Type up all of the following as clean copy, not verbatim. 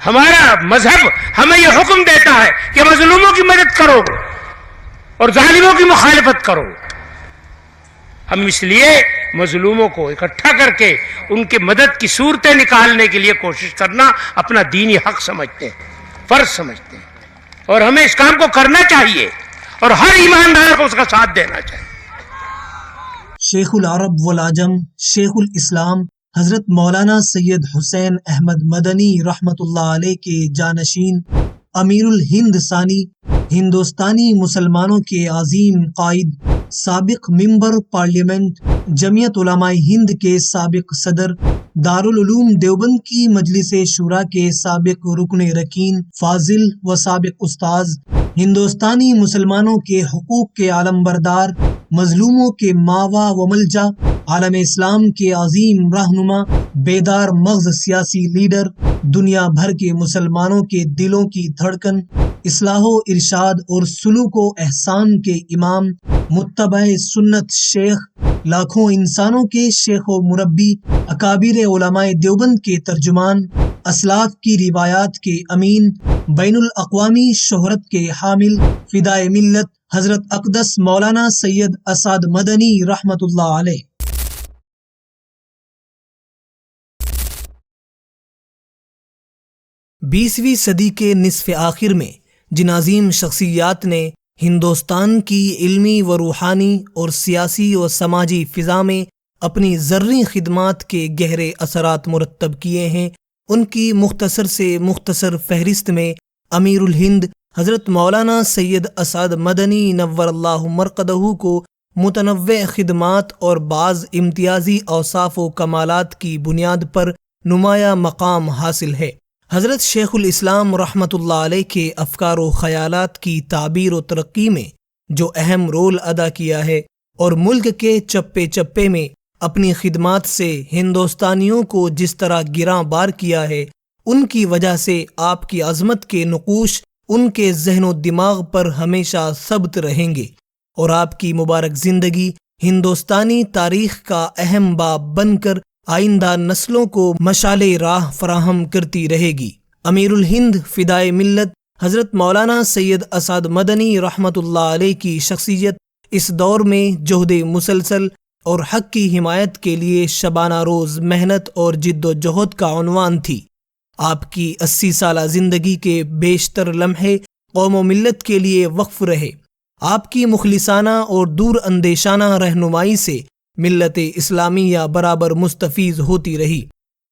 ہمارا مذہب ہمیں یہ حکم دیتا ہے کہ مظلوموں کی مدد کرو اور ظالموں کی مخالفت کرو. ہم اس لیے مظلوموں کو اکٹھا کر کے ان کی مدد کی صورتیں نکالنے کے لیے کوشش کرنا اپنا دینی حق سمجھتے ہیں, فرض سمجھتے ہیں, اور ہمیں اس کام کو کرنا چاہیے اور ہر ایماندار کو اس کا ساتھ دینا چاہیے. شیخ العرب والعجم شیخ الاسلام حضرت مولانا سید حسین احمد مدنی رحمۃ اللہ علیہ کے جانشین امیر الہند ثانی, ہندوستانی مسلمانوں کے عظیم قائد, سابق ممبر پارلیمنٹ, جمعیت علماء ہند کے سابق صدر, دارالعلوم دیوبند کی مجلس شورا کے سابق رکن رکین, فاضل و سابق استاذ, ہندوستانی مسلمانوں کے حقوق کے علمبردار, مظلوموں کے ماوا و ملجا, عالم اسلام کے عظیم رہنما, بیدار مغز سیاسی لیڈر, دنیا بھر کے مسلمانوں کے دلوں کی دھڑکن, اصلاح و ارشاد اور سلوک و احسان کے امام, متبع سنت شیخ, لاکھوں انسانوں کے شیخ و مربی, اکابر علماء دیوبند کے ترجمان, اسلاف کی روایات کے امین, بین الاقوامی شہرت کے حامل, فدائے ملت حضرت اقدس مولانا سید اسعد مدنی رحمۃ اللہ علیہ. بیسویں صدی کے نصف آخر میں جن عظیم شخصیات نے ہندوستان کی علمی و روحانی اور سیاسی و سماجی فضا میں اپنی زرعی خدمات کے گہرے اثرات مرتب کیے ہیں، ان کی مختصر سے مختصر فہرست میں امیر الہند حضرت مولانا سید اسعد مدنی نور اللہ مرقدہ کو متنوع خدمات اور بعض امتیازی اوصاف و کمالات کی بنیاد پر نمایاں مقام حاصل ہے. حضرت شیخ الاسلام رحمۃ اللہ علیہ کے افکار و خیالات کی تعبیر و ترقی میں جو اہم رول ادا کیا ہے اور ملک کے چپے چپے میں اپنی خدمات سے ہندوستانیوں کو جس طرح گراں بار کیا ہے، ان کی وجہ سے آپ کی عظمت کے نقوش ان کے ذہن و دماغ پر ہمیشہ ثبت رہیں گے اور آپ کی مبارک زندگی ہندوستانی تاریخ کا اہم باب بن کر آئندہ نسلوں کو مشعل راہ فراہم کرتی رہے گی. امیر الہند فدائے ملت حضرت مولانا سید اسعد مدنی رحمۃ اللہ علیہ کی شخصیت اس دور میں جہد مسلسل اور حق کی حمایت کے لیے شبانہ روز محنت اور جد و جہد کا عنوان تھی. آپ کی 80 سالہ زندگی کے بیشتر لمحے قوم و ملت کے لیے وقف رہے. آپ کی مخلصانہ اور دور اندیشانہ رہنمائی سے ملت اسلامیہ برابر مستفیض ہوتی رہی.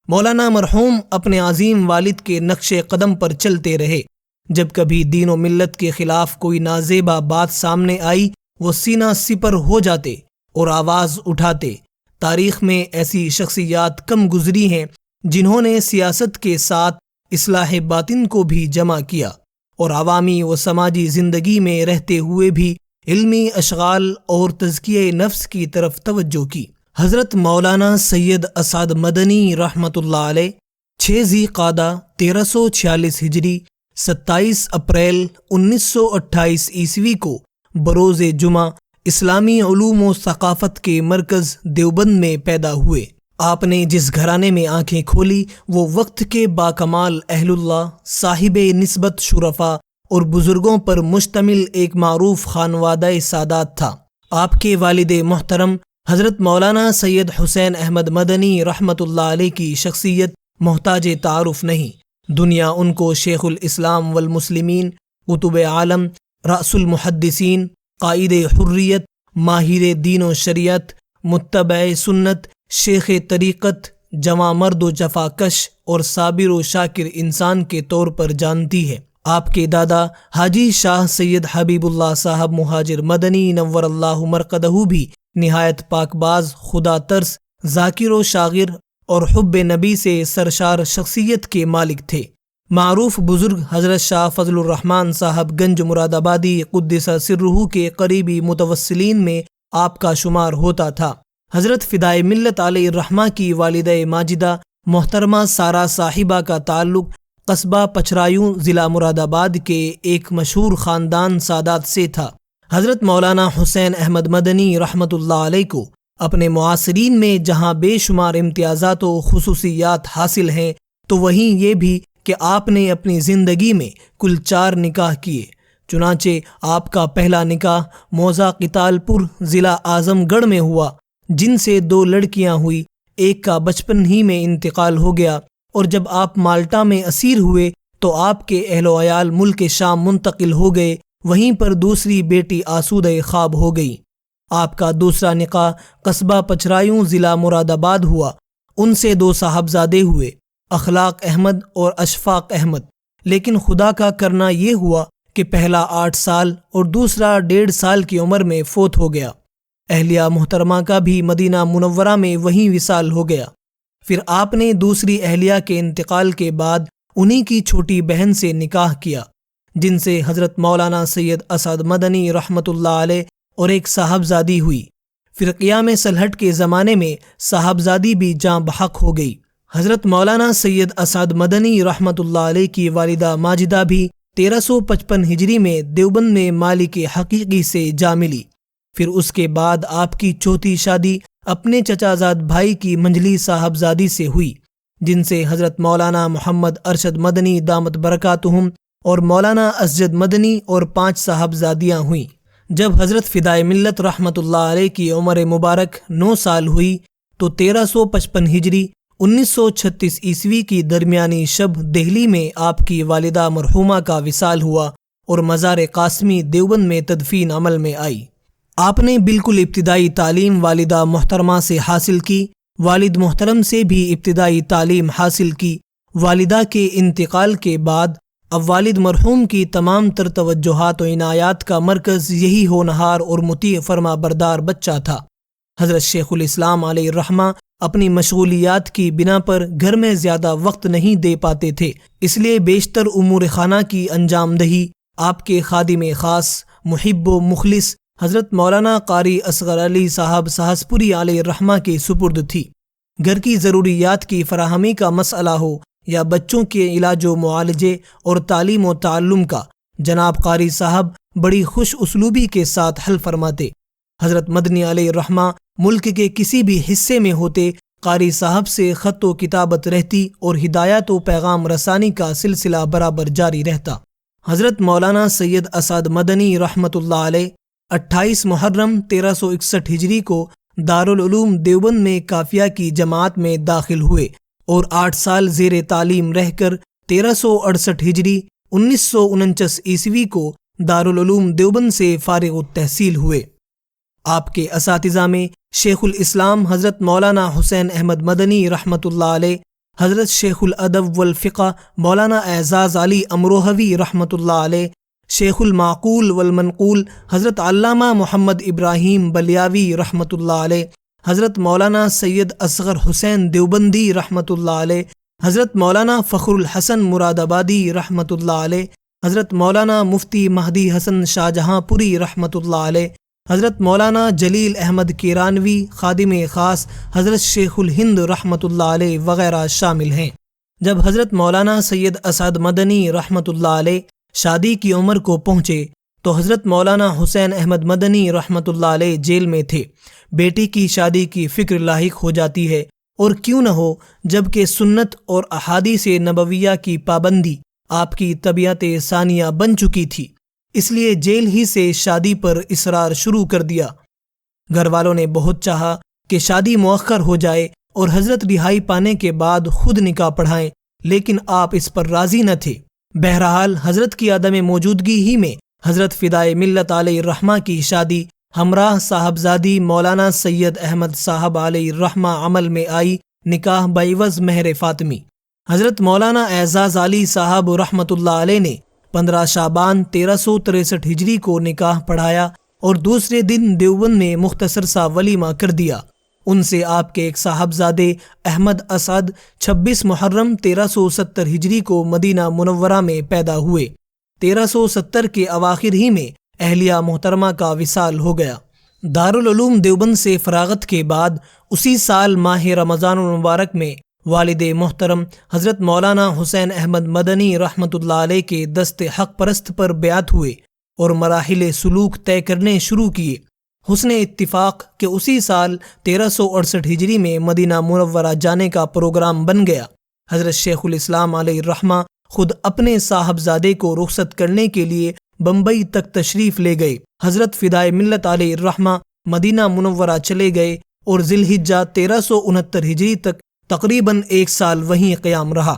مولانا مرحوم اپنے عظیم والد کے نقش قدم پر چلتے رہے. جب کبھی دین و ملت کے خلاف کوئی نازیبا بات سامنے آئی، وہ سینہ سپر ہو جاتے اور آواز اٹھاتے. تاریخ میں ایسی شخصیات کم گزری ہیں جنہوں نے سیاست کے ساتھ اصلاح باطن کو بھی جمع کیا اور عوامی و سماجی زندگی میں رہتے ہوئے بھی علمی اشغال اور تزکیہ نفس کی طرف توجہ کی. حضرت مولانا سید اسعد مدنی رحمۃ اللہ علیہ 6 ذی قعدہ 1346 ہجری 27 اپریل 1928 عیسوی کو بروز جمعہ اسلامی علوم و ثقافت کے مرکز دیوبند میں پیدا ہوئے. آپ نے جس گھرانے میں آنکھیں کھولی وہ وقت کے باکمال اہل اللہ، صاحب نسبت شرفا اور بزرگوں پر مشتمل ایک معروف خانوادہ سادات تھا. آپ کے والد محترم حضرت مولانا سید حسین احمد مدنی رحمۃ اللہ علیہ کی شخصیت محتاج تعارف نہیں. دنیا ان کو شیخ الاسلام والمسلمین، قطب عالم، رأس المحدثین، قائد حریت، ماہر دین و شریعت، متبع سنت، شیخ طریقت، جواں مرد و جفا کش اور صابر و شاکر انسان کے طور پر جانتی ہے. آپ کے دادا حاجی شاہ سید حبیب اللہ صاحب مہاجر مدنی نور اللہ مرقدہ بھی نہایت پاک باز، خدا ترس، ذاکر و شاغر اور حب نبی سے سرشار شخصیت کے مالک تھے. معروف بزرگ حضرت شاہ فضل الرحمن صاحب گنج مراد آبادی قدس سرہ کے قریبی متوسلین میں آپ کا شمار ہوتا تھا. حضرت فدائے ملت علیہ الرحمہ کی والدہ ماجدہ محترمہ سارا صاحبہ کا تعلق قصبہ پچرایوں ضلع مراد آباد کے ایک مشہور خاندان سادات سے تھا. حضرت مولانا حسین احمد مدنی رحمۃ اللہ علیہ کو اپنے معاصرین میں جہاں بے شمار امتیازات و خصوصیات حاصل ہیں تو وہیں یہ بھی کہ آپ نے اپنی زندگی میں کل 4 نکاح کیے۔ چنانچہ آپ کا پہلا نکاح موضع قتال پور ضلع اعظم گڑھ میں ہوا، جن سے 2 لڑکیاں ہوئی۔ ایک کا بچپن ہی میں انتقال ہو گیا، اور جب آپ مالٹا میں اسیر ہوئے تو آپ کے اہل و عیال ملک شام منتقل ہو گئے، وہیں پر دوسری بیٹی آسودہ خواب ہو گئی۔ آپ کا دوسرا نکاح قصبہ پچرایوں ضلع مراد آباد ہوا، ان سے 2 صاحبزادے ہوئے، اخلاق احمد اور اشفاق احمد۔ لیکن خدا کا کرنا یہ ہوا کہ پہلا 8 سال اور دوسرا 1.5 سال کی عمر میں فوت ہو گیا۔ اہلیہ محترمہ کا بھی مدینہ منورہ میں وہیں وصال ہو گیا۔ پھر آپ نے دوسری اہلیہ کے انتقال کے بعد انہی کی چھوٹی بہن سے نکاح کیا، جن سے حضرت مولانا سید اسعد مدنی رحمۃ اللہ علیہ اور ایک صاحبزادی ہوئی۔ پھر قیام سلہٹ کے زمانے میں صاحبزادی بھی جاں بحق ہو گئی۔ حضرت مولانا سید اسعد مدنی رحمۃ اللہ علیہ کی والدہ ماجدہ بھی 1355 ہجری میں دیوبند میں مالک حقیقی سے جا ملی۔ پھر اس کے بعد آپ کی چوتھی شادی اپنے چچا زاد بھائی کی منجلی صاحبزادی سے ہوئی، جن سے حضرت مولانا محمد ارشد مدنی دامت برکاتہم اور مولانا اسجد مدنی اور 5 صاحبزادیاں ہوئیں۔ جب حضرت فدائے ملت رحمۃ اللہ علیہ کی عمر مبارک 9 سال ہوئی تو 1355 ہجری 1936 عیسوی کی درمیانی شب دہلی میں آپ کی والدہ مرحومہ کا وصال ہوا اور مزار قاسمی دیوبند میں تدفین عمل میں آئی۔ آپ نے بالکل ابتدائی تعلیم والدہ محترمہ سے حاصل کی، والد محترم سے بھی ابتدائی تعلیم حاصل کی۔ والدہ کے انتقال کے بعد اب والد مرحوم کی تمام تر توجہات و عنایات کا مرکز یہی ہونہار اور مطیع فرما بردار بچہ تھا۔ حضرت شیخ الاسلام علیہ الرحمہ اپنی مشغولیات کی بنا پر گھر میں زیادہ وقت نہیں دے پاتے تھے، اس لیے بیشتر امور خانہ کی انجام دہی آپ کے خادم خاص محب و مخلص حضرت مولانا قاری اصغر علی صاحب سہسپوری علیہ الرحمہ کے سپرد تھی۔ گھر کی ضروریات کی فراہمی کا مسئلہ ہو یا بچوں کے علاج و معالجے اور تعلیم و تعلم کا، جناب قاری صاحب بڑی خوش اسلوبی کے ساتھ حل فرماتے۔ حضرت مدنی علیہ الرحمہ ملک کے کسی بھی حصے میں ہوتے، قاری صاحب سے خط و کتابت رہتی اور ہدایات و پیغام رسانی کا سلسلہ برابر جاری رہتا۔ حضرت مولانا سید اسعد مدنی رحمۃ اللہ علیہ 28 محرم 1361 ہجری کو دارالعلوم دیوبند میں قافیہ کی جماعت میں داخل ہوئے اور 8 سال زیر تعلیم رہ کر 1368 ہجری 1949 عیسوی کو دارالعلوم دیوبند سے فارغ التحصیل ہوئے۔ آپ کے اساتذہ میں شیخ الاسلام حضرت مولانا حسین احمد مدنی رحمۃ اللہ علیہ، حضرت شیخ الادب والفقہ مولانا اعزاز علی امروہوی رحمۃ اللہ علیہ، شیخ المعقول والمنقول حضرت علامہ محمد ابراہیم بلیاوی رحمۃ اللہ علیہ، حضرت مولانا سید اصغر حسین دیوبندی رحمۃ اللہ علیہ، حضرت مولانا فخر الحسن مراد آبادی رحمۃ اللہ علیہ، حضرت مولانا مفتی مہدی حسن شاہ جہاں پوری رحمۃ اللہ علیہ، حضرت مولانا جلیل احمد کیرانوی خادم خاص حضرت شیخ الہند رحمۃ اللہ علیہ وغیرہ شامل ہیں۔ جب حضرت مولانا سید اسعد مدنی رحمۃ اللہ علیہ شادی کی عمر کو پہنچے تو حضرت مولانا حسین احمد مدنی رحمۃ اللہ علیہ جیل میں تھے۔ بیٹی کی شادی کی فکر لاحق ہو جاتی ہے، اور کیوں نہ ہو جب کہ سنت اور احادیث نبویہ کی پابندی آپ کی طبیعت ثانیہ بن چکی تھی، اس لیے جیل ہی سے شادی پر اصرار شروع کر دیا۔ گھر والوں نے بہت چاہا کہ شادی مؤخر ہو جائے اور حضرت رہائی پانے کے بعد خود نکاح پڑھائیں، لیکن آپ اس پر راضی نہ تھے۔ بہرحال حضرت کی عدم موجودگی ہی میں حضرت فدائے ملت علیہ الرحمہ کی شادی ہمراہ صاحبزادی مولانا سید احمد صاحب علیہ الرحمہ عمل میں آئی۔ نکاح بعوض مہر فاطمی۔ حضرت مولانا اعزاز علی صاحب رحمۃ اللہ علیہ نے 15 شعبان 1363 ہجری کو نکاح پڑھایا اور دوسرے دن دیوبند میں مختصر سا ولیمہ کر دیا۔ ان سے آپ کے ایک صاحبزادے احمد اسعد 26 محرم 1370 ہجری کو مدینہ منورہ میں پیدا ہوئے۔ 1370 کے اواخر ہی میں اہلیہ محترمہ کا وصال ہو گیا۔ دارالعلوم دیوبند سے فراغت کے بعد اسی سال ماہ رمضان المبارک میں والد محترم حضرت مولانا حسین احمد مدنی رحمۃ اللہ علیہ کے دست حق پرست پر بیعت ہوئے اور مراحل سلوک طے کرنے شروع کیے۔ حسن اتفاق کہ اسی سال 1368 ہجری میں مدینہ منورہ جانے کا پروگرام بن گیا۔ حضرت شیخ الاسلام علیہ الرحمہ خود اپنے صاحبزادے کو رخصت کرنے کے لیے بمبئی تک تشریف لے گئے۔ حضرت فدائے ملت علیہ الرحمہ مدینہ منورہ چلے گئے اور ذی الحجہ 1369 ہجری تک تقریباً 1 سال وہیں قیام رہا۔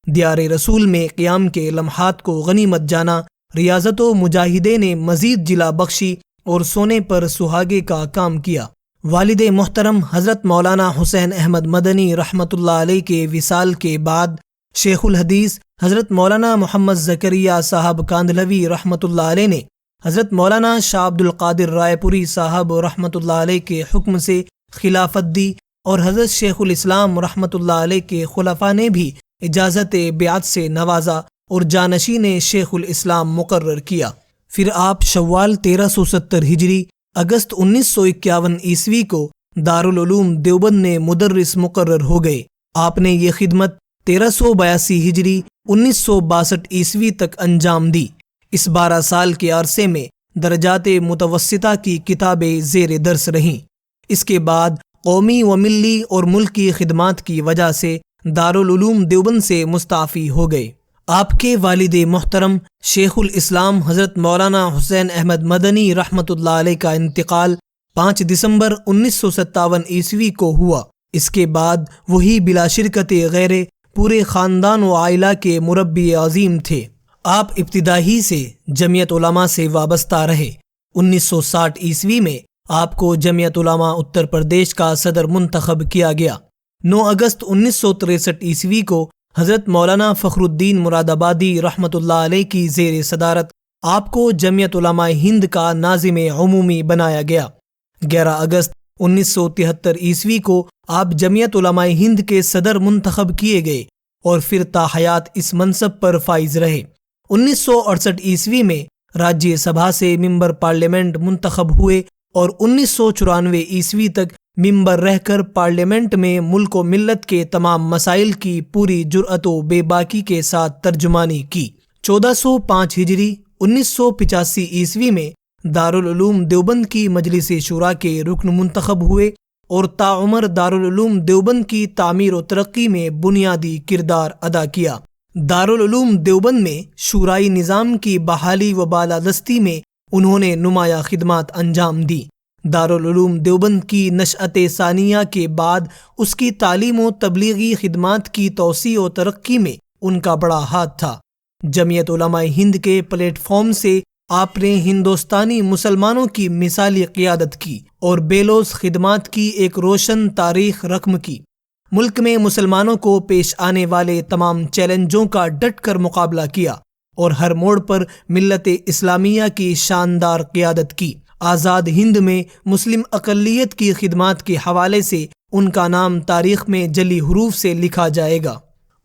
دیار رسول میں قیام کے لمحات کو غنیمت جانا، ریاضت و مجاہدے نے مزید جلا بخشی اور سونے پر سہاگے کا کام کیا۔ والد محترم حضرت مولانا حسین احمد مدنی رحمۃ اللہ علیہ کے وصال کے بعد شیخ الحدیث حضرت مولانا محمد زکریا صاحب کاندھلوی رحمۃ اللہ علیہ نے حضرت مولانا شاہ عبد القادر رائے پوری صاحب رحمۃ اللہ علیہ کے حکم سے خلافت دی، اور حضرت شیخ الاسلام رحمۃ اللہ علیہ کے خلفاء نے بھی اجازت بیعت سے نوازا اور جانشین شیخ الاسلام مقرر کیا۔ پھر آپ شوال 1370 ہجری اگست 1951 عیسوی کو دارالعلوم دیوبند میں مدرس مقرر ہو گئے۔ آپ نے یہ خدمت 1382 ہجری 1962 عیسوی تک انجام دی۔ اس 12 سال کے عرصے میں درجات متوسطہ کی کتابیں زیر درس رہیں۔ اس کے بعد قومی و ملی اور ملکی خدمات کی وجہ سے دارالعلوم دیوبند سے مستعفی ہو گئے۔ آپ کے والد محترم شیخ الاسلام حضرت مولانا حسین احمد مدنی رحمۃ اللہ علیہ کا انتقال 5 دسمبر 1957 عیسوی کو ہوا۔ اس کے بعد وہی بلا شرکت غیر پورے خاندان و عائلہ کے مربی عظیم تھے۔ آپ ابتدائی سے جمعیت علماء سے وابستہ رہے۔ 1960 عیسوی میں آپ کو جمعیت علماء اتر پردیش کا صدر منتخب کیا گیا۔ 9 اگست 1963 عیسوی کو حضرت مولانا فخر الدین مراد آبادی رحمۃ اللہ علیہ کی زیر صدارت آپ کو جمعیت علماء ہند کا ناظم عمومی بنایا گیا۔ 11 اگست 1973 عیسوی کو آپ جمعیت علماء ہند کے صدر منتخب کیے گئے اور پھر تا حیات اس منصب پر فائز رہے۔ 1968 عیسوی میں راجیہ سبھا سے ممبر پارلیمنٹ منتخب ہوئے اور 1994 عیسوی تک ممبر رہ کر پارلیمنٹ میں ملک و ملت کے تمام مسائل کی پوری جرأت و بے باکی کے ساتھ ترجمانی کی۔ 1405 ہجری 1985 عیسوی میں دارالعلوم دیوبند کی مجلس شورا کے رکن منتخب ہوئے اور تاعمر دارالعلوم دیوبند کی تعمیر و ترقی میں بنیادی کردار ادا کیا۔ دارالعلوم دیوبند میں شورائی نظام کی بحالی و بالادستی میں انہوں نے نمایاں خدمات انجام دی۔ دارالعلوم دیوبند کی نشأت ثانیہ کے بعد اس کی تعلیم و تبلیغی خدمات کی توسیع و ترقی میں ان کا بڑا ہاتھ تھا۔ جمعیت علماء ہند کے پلیٹ فارم سے آپ نے ہندوستانی مسلمانوں کی مثالی قیادت کی اور بے لوث خدمات کی ایک روشن تاریخ رقم کی۔ ملک میں مسلمانوں کو پیش آنے والے تمام چیلنجوں کا ڈٹ کر مقابلہ کیا اور ہر موڑ پر ملت اسلامیہ کی شاندار قیادت کی۔ آزاد ہند میں مسلم اقلیت کی خدمات کے حوالے سے ان کا نام تاریخ میں جلی حروف سے لکھا جائے گا۔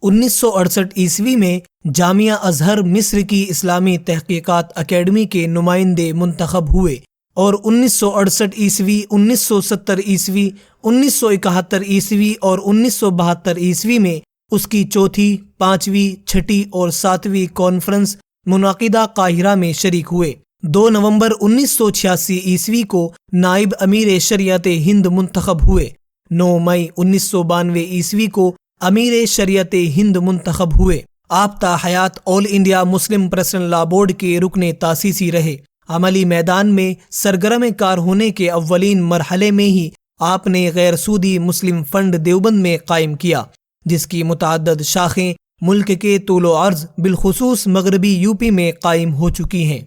1968 عیسوی میں جامعہ ازہر مصر کی اسلامی تحقیقات اکیڈمی کے نمائندے منتخب ہوئے اور 1968 عیسوی، 1970 عیسوی، 1971 عیسوی اور 1972 عیسوی میں اس کی چوتھی، پانچویں، چھٹی اور ساتویں کانفرنس منعقدہ قاہرہ میں شریک ہوئے۔ 2 نومبر 1986 عیسوی کو نائب امیر شریعت ہند منتخب ہوئے۔ 9 مئی 1992 عیسوی کو امیر شریعت ہند منتخب ہوئے۔ آپ تا حیات آل انڈیا مسلم پرسنل لا بورڈ کے رکن تاسیسی رہے۔ عملی میدان میں سرگرم کار ہونے کے اولین مرحلے میں ہی آپ نے غیر سودی مسلم فنڈ دیوبند میں قائم کیا، جس کی متعدد شاخیں ملک کے طول و عرض بالخصوص مغربی یو پی میں قائم ہو چکی ہیں۔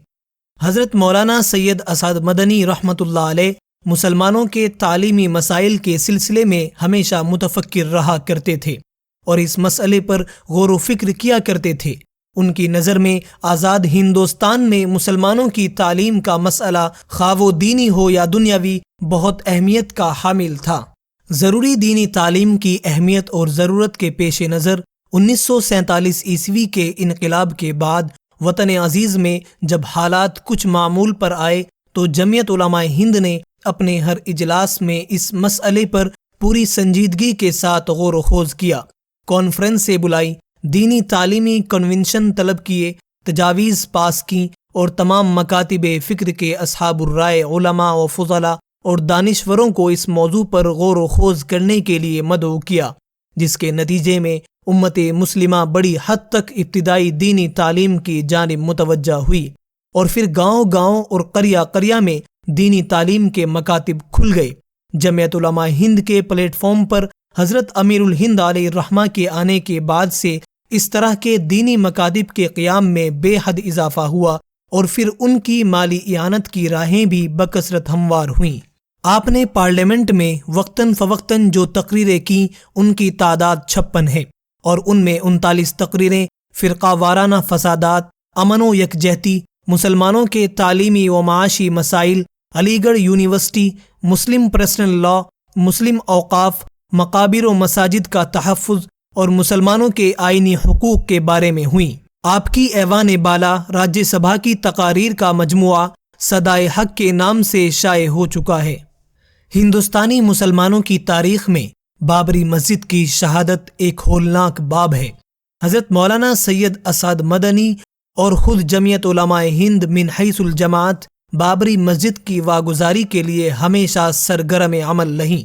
حضرت مولانا سید اسعد مدنی رحمۃ اللہ علیہ مسلمانوں کے تعلیمی مسائل کے سلسلے میں ہمیشہ متفکر رہا کرتے تھے اور اس مسئلے پر غور و فکر کیا کرتے تھے۔ ان کی نظر میں آزاد ہندوستان میں مسلمانوں کی تعلیم کا مسئلہ خواہ وہ دینی ہو یا دنیاوی بہت اہمیت کا حامل تھا۔ ضروری دینی تعلیم کی اہمیت اور ضرورت کے پیش نظر 1947 عیسوی کے انقلاب کے بعد وطن عزیز میں جب حالات کچھ معمول پر آئے تو جمعیت علماء ہند نے اپنے ہر اجلاس میں اس مسئلے پر پوری سنجیدگی کے ساتھ غور و خوض کیا، کانفرنس سے بلائی، دینی تعلیمی کنونشن طلب کیے، تجاویز پاس کیں اور تمام مکاتب فکر کے اصحاب الرائے علماء و فضلاء اور دانشوروں کو اس موضوع پر غور و خوض کرنے کے لیے مدعو کیا، جس کے نتیجے میں امت مسلمہ بڑی حد تک ابتدائی دینی تعلیم کی جانب متوجہ ہوئی، اور پھر گاؤں گاؤں اور قریہ قریہ میں دینی تعلیم کے مکاتب کھل گئے۔ جمعیت علماء ہند کے پلیٹ فارم پر حضرت امیر الہند علیہ الرحمہ کے آنے کے بعد سے اس طرح کے دینی مکاتب کے قیام میں بے حد اضافہ ہوا، اور پھر ان کی مالی اعانت کی راہیں بھی بکثرت ہموار ہوئیں۔ آپ نے پارلیمنٹ میں وقتاً فوقتاً جو تقریریں کیں ان کی تعداد 56 ہے، اور ان میں 39 تقریریں فرقہ وارانہ فسادات، امن و یکجہتی، مسلمانوں کے تعلیمی و معاشی مسائل، علی گڑھ یونیورسٹی، مسلم پرسنل لاء، مسلم اوقاف، مقابر و مساجد کا تحفظ اور مسلمانوں کے آئینی حقوق کے بارے میں ہوئیں۔ آپ کی ایوان بالا راجیہ سبھا کی تقاریر کا مجموعہ صدائے حق کے نام سے شائع ہو چکا ہے۔ ہندوستانی مسلمانوں کی تاریخ میں بابری مسجد کی شہادت ایک ہولناک باب ہے۔ حضرت مولانا سید اسعد مدنی اور خود جمعیت علماء ہند من حیث الجماعت بابری مسجد کی واگزاری کے لیے ہمیشہ سرگرم عمل رہیں۔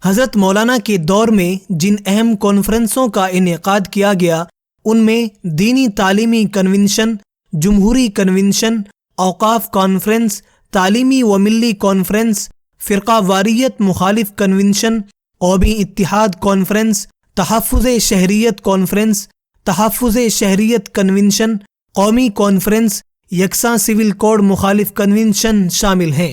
حضرت مولانا کے دور میں جن اہم کانفرنسوں کا انعقاد کیا گیا ان میں دینی تعلیمی کنونشن، جمہوری کنونشن، اوقاف کانفرنس، تعلیمی و ملی کانفرنس، فرقہ واریت مخالف کنونشن، قومی اتحاد کانفرنس، تحفظ شہریت کانفرنس، تحفظ شہریت کنونشن، قومی کانفرنس، یکساں سول کوڈ مخالف کنونشن شامل ہیں۔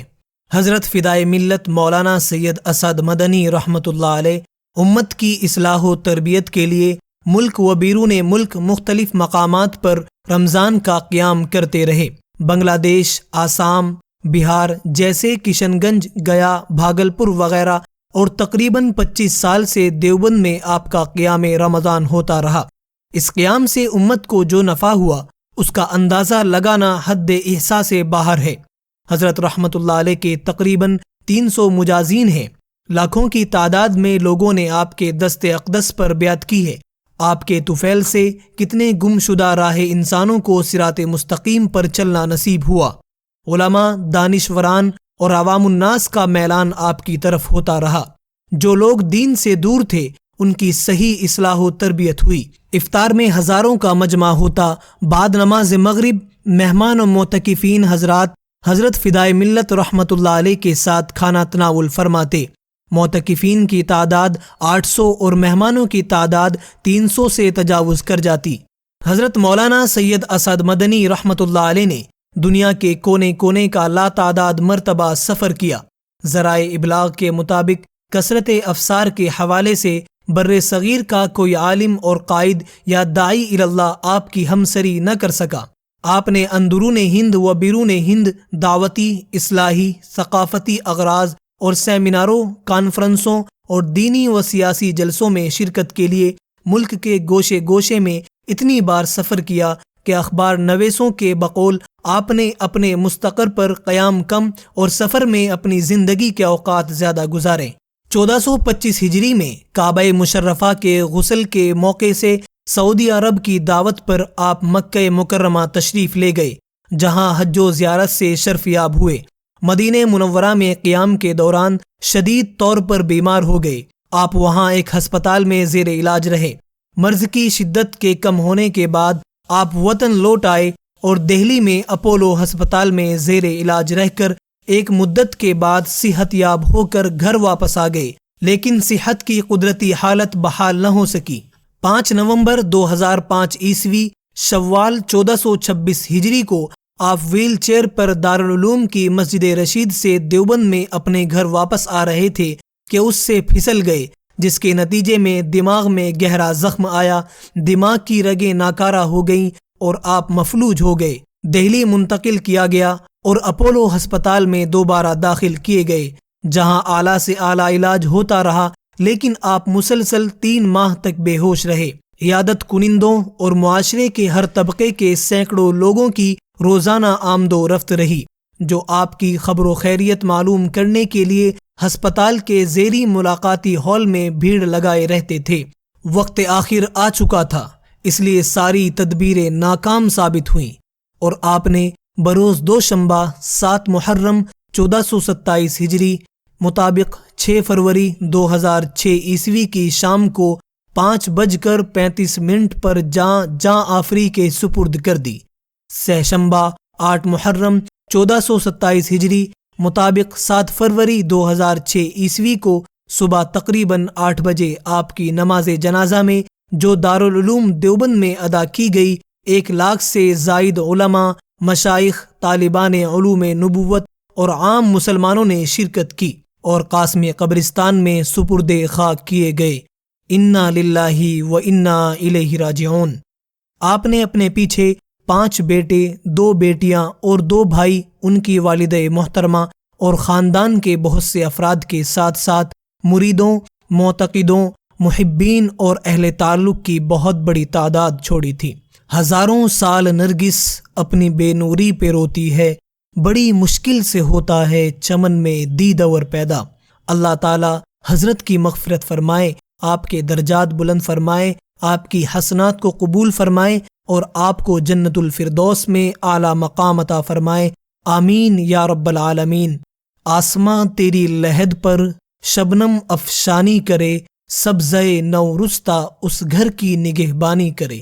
حضرت فدائے ملت مولانا سید اسعد مدنی رحمۃ اللہ علیہ امت کی اصلاح و تربیت کے لیے ملک و بیرون ملک مختلف مقامات پر رمضان کا قیام کرتے رہے۔ بنگلہ دیش، آسام، بہار جیسے کشن گنج، گیا، بھاگلپور وغیرہ، اور تقریباً 25 سال سے دیوبند میں آپ کا قیام رمضان ہوتا رہا۔ اس قیام سے امت کو جو نفع ہوا اس کا اندازہ لگانا حد احساس سے باہر ہے۔ حضرت رحمت اللہ علیہ کے تقریباً 300 مجازین ہیں۔ لاکھوں کی تعداد میں لوگوں نے آپ کے دست اقدس پر بیعت کی ہے۔ آپ کے طفیل سے کتنے گم شدہ راہ انسانوں کو صراط مستقیم پر چلنا نصیب ہوا۔ علماء، دانشوران اور عوام الناس کا میلان آپ کی طرف ہوتا رہا۔ جو لوگ دین سے دور تھے ان کی صحیح اصلاح و تربیت ہوئی۔ افطار میں ہزاروں کا مجمع ہوتا۔ بعد نماز مغرب مہمان و معتکفین حضرات حضرت فدائے ملت رحمت اللہ علیہ کے ساتھ کھانا تناول فرماتے۔ معتکفین کی تعداد 800 اور مہمانوں کی تعداد 300 سے تجاوز کر جاتی۔ حضرت مولانا سید اسعد مدنی رحمت اللہ علیہ نے دنیا کے کونے کونے کا لاتعداد مرتبہ سفر کیا۔ ذرائع ابلاغ کے مطابق کثرت افسار کے حوالے سے بر صغیر کا کوئی عالم اور قائد یا داعی اللہ آپ کی ہمسری نہ کر سکا۔ آپ نے اندرون ہند و بیرون ہند دعوتی، اصلاحی، ثقافتی اغراض اور سیمیناروں، کانفرنسوں اور دینی و سیاسی جلسوں میں شرکت کے لیے ملک کے گوشے گوشے میں اتنی بار سفر کیا کہ اخبار نویسوں کے بقول آپ نے اپنے مستقر پر قیام کم اور سفر میں اپنی زندگی کے اوقات زیادہ گزارے۔ 1425 ہجری میں کعبہ مشرفہ کے غسل کے موقع سے سعودی عرب کی دعوت پر آپ مکہ مکرمہ تشریف لے گئے، جہاں حج و زیارت سے شرف یاب ہوئے۔ مدینہ منورہ میں قیام کے دوران شدید طور پر بیمار ہو گئے۔ آپ وہاں ایک ہسپتال میں زیر علاج رہے۔ مرض کی شدت کے کم ہونے کے بعد آپ وطن لوٹ آئے اور دہلی میں اپولو ہسپتال میں زیر علاج رہ کر ایک مدت کے بعد صحت یاب ہو کر گھر واپس آ گئے، لیکن صحت کی قدرتی حالت بحال نہ ہو سکی۔ 5 نومبر 2005 عیسوی شوال 1426 ہجری کو آپ ویل چیئر پر دارالعلوم کی مسجد رشید سے دیوبند میں اپنے گھر واپس آ رہے تھے کہ اس سے پھسل گئے، جس کے نتیجے میں دماغ میں گہرا زخم آیا، دماغ کی رگیں ناکارہ ہو گئیں اور آپ مفلوج ہو گئے۔ دہلی منتقل کیا گیا اور اپولو ہسپتال میں دوبارہ داخل کیے گئے، جہاں اعلیٰ سے اعلیٰ علاج ہوتا رہا، لیکن آپ مسلسل 3 ماہ تک بے ہوش رہے۔ عیادت کنندوں اور معاشرے کے ہر طبقے کے سینکڑوں لوگوں کی روزانہ آمد و رفت رہی، جو آپ کی خبر و خیریت معلوم کرنے کے لیے ہسپتال کے زیری ملاقاتی ہال میں بھیڑ لگائے رہتے تھے۔ وقت آخر آ چکا تھا، اس لیے ساری تدبیریں ناکام ثابت ہوئیں، اور آپ نے بروز دوشنبہ 7 محرم 1427 ہجری مطابق 6 فروری 2006 عیسوی کی شام کو 5:35 پر جاں آفری کے سپرد کر دی۔ سہشنبہ 8 محرم 1427 ہجری مطابق 7 فروری 2006 عیسوی کو صبح تقریباً 8 بجے آپ کی نماز جنازہ میں جو دارالعلوم دیوبند میں ادا کی گئی 1 لاکھ سے زائد علماء، مشائخ، طالبان علوم نبوت اور عام مسلمانوں نے شرکت کی اور قاسمی قبرستان میں سپرد خاک کیے گئے۔ انا للہ و انا الیہ راجعون۔ آپ نے اپنے پیچھے 5 بیٹے، 2 بیٹیاں اور 2 بھائی، ان کی والدہ محترمہ اور خاندان کے بہت سے افراد کے ساتھ ساتھ مریدوں، معتقدوں، محبین اور اہل تعلق کی بہت بڑی تعداد چھوڑی تھی۔ ہزاروں سال نرگس اپنی بے نوری پہ روتی ہے، بڑی مشکل سے ہوتا ہے چمن میں دیدور پیدا۔ اللہ تعالی حضرت کی مغفرت فرمائے، آپ کے درجات بلند فرمائے، آپ کی حسنات کو قبول فرمائے اور آپ کو جنت الفردوس میں اعلیٰ مقام عطا فرمائے، آمین یا رب العالمین۔ آسماں تیری لحد پر شبنم افشانی کرے، سبزے نو رستہ اس گھر کی نگہبانی کرے۔